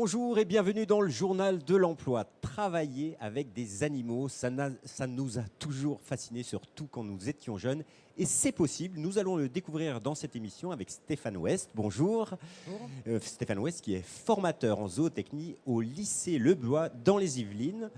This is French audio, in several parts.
Bonjour et bienvenue dans le journal de l'emploi. Travailler avec des animaux, ça nous a toujours fascinés, surtout quand nous étions jeunes. Et c'est possible, nous allons le découvrir dans cette émission avec Stéphane Ouest. Bonjour. Bonjour. Stéphane Ouest qui est formateur en zootechnie au lycée Le Blois dans les Yvelines.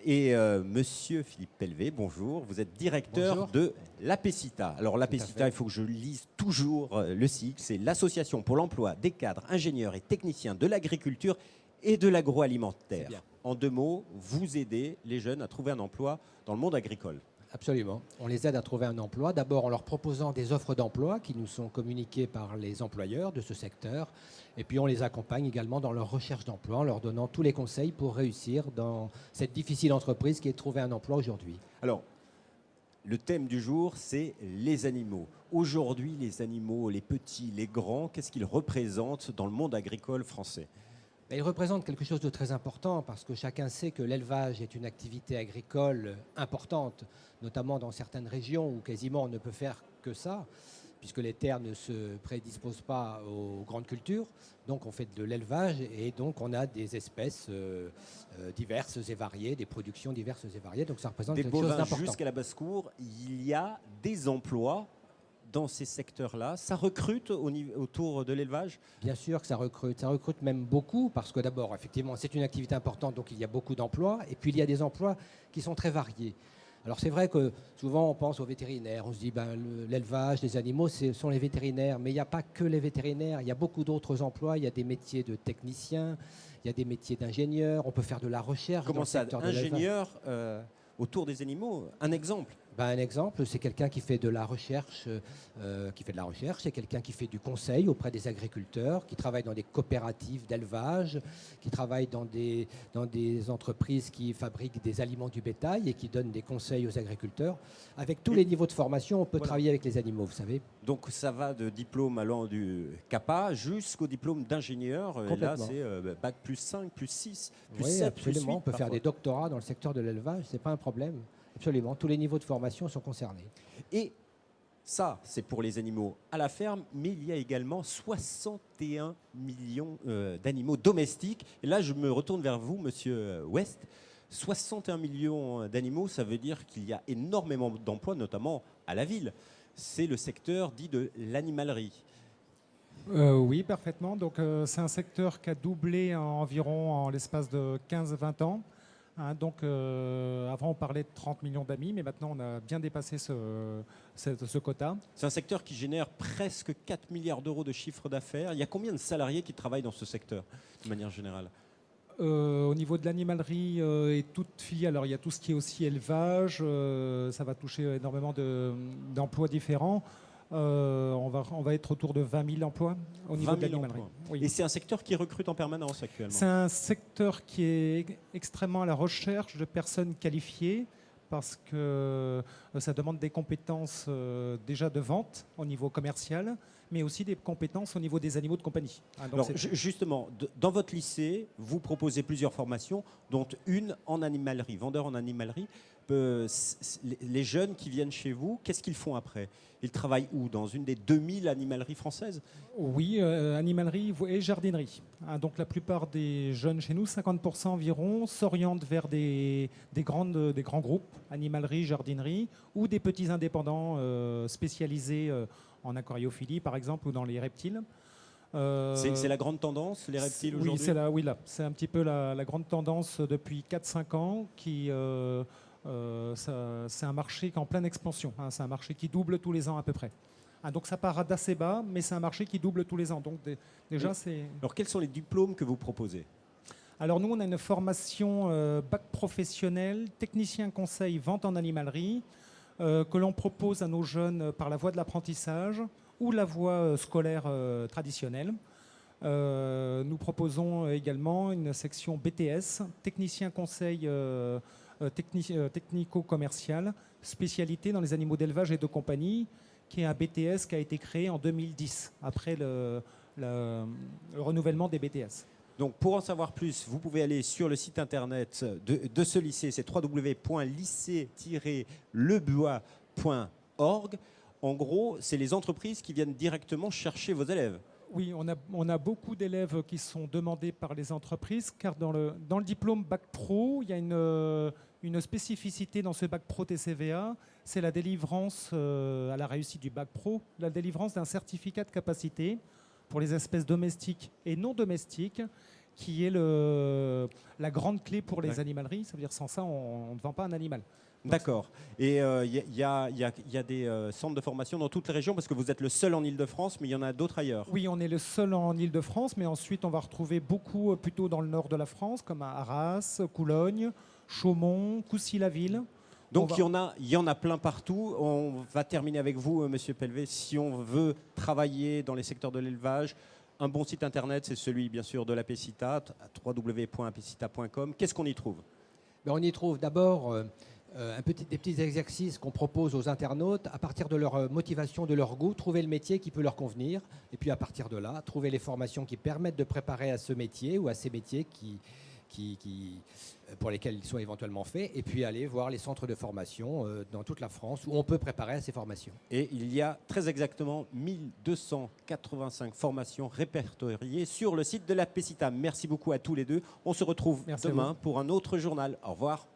Et monsieur Philippe Pellevé, bonjour, vous êtes directeur de l'APECITA. Alors l'APECITA, il faut que je lise toujours le cycle, c'est l'Association pour l'emploi des cadres, ingénieurs et techniciens de l'agriculture et de l'agroalimentaire. En 2 mots, vous aidez les jeunes à trouver un emploi dans le monde agricole. Absolument. On les aide à trouver un emploi, d'abord en leur proposant des offres d'emploi qui nous sont communiquées par les employeurs de ce secteur. Et puis on les accompagne également dans leur recherche d'emploi en leur donnant tous les conseils pour réussir dans cette difficile entreprise qui est de trouver un emploi aujourd'hui. Alors, le thème du jour, c'est les animaux. Aujourd'hui, les animaux, les petits, les grands, qu'est-ce qu'ils représentent dans le monde agricole français ? Il représente quelque chose de très important parce que chacun sait que l'élevage est une activité agricole importante, notamment dans certaines régions où quasiment on ne peut faire que ça, puisque les terres ne se prédisposent pas aux grandes cultures. Donc on fait de l'élevage et donc on a des espèces diverses et variées, des productions diverses et variées. Donc ça représente quelque chose d'important. Des bovins jusqu'à la basse-cour, il y a des emplois dans ces secteurs-là. Ça recrute autour de l'élevage ? Bien sûr que ça recrute même beaucoup, parce que d'abord, effectivement, c'est une activité importante, donc il y a beaucoup d'emplois, et puis il y a des emplois qui sont très variés. Alors c'est vrai que souvent on pense aux vétérinaires, on se dit l'élevage, les animaux, ce sont les vétérinaires, mais il n'y a pas que les vétérinaires, il y a beaucoup d'autres emplois, il y a des métiers de techniciens, il y a des métiers d'ingénieurs, on peut faire de la recherche. Comment ça, ingénieur autour des animaux? Un exemple? Un exemple, c'est quelqu'un qui fait de la recherche, c'est quelqu'un qui fait du conseil auprès des agriculteurs, qui travaille dans des coopératives d'élevage, qui travaille dans des entreprises qui fabriquent des aliments du bétail et qui donnent des conseils aux agriculteurs. Avec tous les niveaux de formation, on peut travailler avec les animaux, vous savez. Donc ça va de diplôme allant du CAPA jusqu'au diplôme d'ingénieur. Là, c'est bac plus 5, plus 6, plus 7, absolument. plus 8. On peut faire des doctorats dans le secteur de l'élevage, ce n'est pas un problème. Absolument, tous les niveaux de formation sont concernés. Et ça, c'est pour les animaux à la ferme, mais il y a également 61 millions d'animaux domestiques. Et là, je me retourne vers vous, monsieur West. 61 millions d'animaux, ça veut dire qu'il y a énormément d'emplois, notamment à la ville. C'est le secteur dit de l'animalerie. Oui, parfaitement. Donc, c'est un secteur qui a doublé environ en l'espace de 15-20 ans. Donc, avant, on parlait de 30 millions d'amis, mais maintenant, on a bien dépassé ce quota. C'est un secteur qui génère presque 4 milliards d'euros de chiffre d'affaires. Il y a combien de salariés qui travaillent dans ce secteur, de manière générale ? Au niveau de l'animalerie et toute filière, alors il y a tout ce qui est aussi élevage, ça va toucher énormément d'emplois différents. On va être autour de 20 000 emplois au niveau de l'animalerie. Oui. Et c'est un secteur qui recrute en permanence actuellement. C'est un secteur qui est extrêmement à la recherche de personnes qualifiées parce que ça demande des compétences déjà de vente au niveau commercial, mais aussi des compétences au niveau des animaux de compagnie. Alors, justement, dans votre lycée, vous proposez plusieurs formations, dont une en animalerie, vendeur en animalerie. Les jeunes qui viennent chez vous, qu'est-ce qu'ils font après? Ils travaillent où? Dans une des 2000 animaleries françaises? Oui, animalerie et jardinerie. Donc la plupart des jeunes chez nous, 50% environ, s'orientent vers des grands groupes, animalerie, jardinerie, ou des petits indépendants spécialisés en aquariophilie, par exemple, ou dans les reptiles. C'est la grande tendance, les reptiles aujourd'hui? Oui, c'est un petit peu la grande tendance depuis 4-5 ans qui... c'est un marché qui est en pleine expansion. C'est un marché qui double tous les ans à peu près. Donc ça part d'assez bas, mais c'est un marché qui double tous les ans. Donc déjà, c'est... Alors quels sont les diplômes que vous proposez? Alors nous, on a une formation bac professionnel, technicien conseil, vente en animalerie, que l'on propose à nos jeunes par la voie de l'apprentissage ou la voie scolaire traditionnelle. Nous proposons également une section BTS, technicien conseil technico-commercial, spécialité dans les animaux d'élevage et de compagnie, qui est un BTS qui a été créé en 2010, après le renouvellement des BTS. Donc pour en savoir plus, vous pouvez aller sur le site internet de ce lycée, c'est www.lycée-lebois.org. En gros, c'est les entreprises qui viennent directement chercher vos élèves. Oui, on a beaucoup d'élèves qui sont demandés par les entreprises, car dans le diplôme Bac Pro, il y a une spécificité dans ce Bac Pro TCVA, c'est la délivrance, à la réussite du Bac Pro, la délivrance d'un certificat de capacité pour les espèces domestiques et non domestiques, qui est la grande clé pour les animaleries. Ça veut dire sans ça, on ne vend pas un animal. D'accord. Et il y a des centres de formation dans toutes les régions, parce que vous êtes le seul en Île-de-France, mais il y en a d'autres ailleurs. Oui, on est le seul en Île-de-France, mais ensuite on va retrouver beaucoup plutôt dans le nord de la France, comme à Arras, Coulogne, Chaumont, Coucy-la-Ville. Donc il y en a plein partout. On va terminer avec vous, Monsieur Pelvé. Si on veut travailler dans les secteurs de l'élevage, un bon site internet, c'est celui bien sûr de l'APCITA, www.apcita.com. Qu'est-ce qu'on y trouve? On y trouve d'abord des petits exercices qu'on propose aux internautes à partir de leur motivation, de leur goût, trouver le métier qui peut leur convenir. Et puis à partir de là, trouver les formations qui permettent de préparer à ce métier ou à ces métiers pour lesquels ils sont éventuellement faits. Et puis aller voir les centres de formation dans toute la France où on peut préparer à ces formations. Et il y a très exactement 1285 formations répertoriées sur le site de l'APCITA. Merci beaucoup à tous les deux. On se retrouve demain pour un autre journal. Au revoir.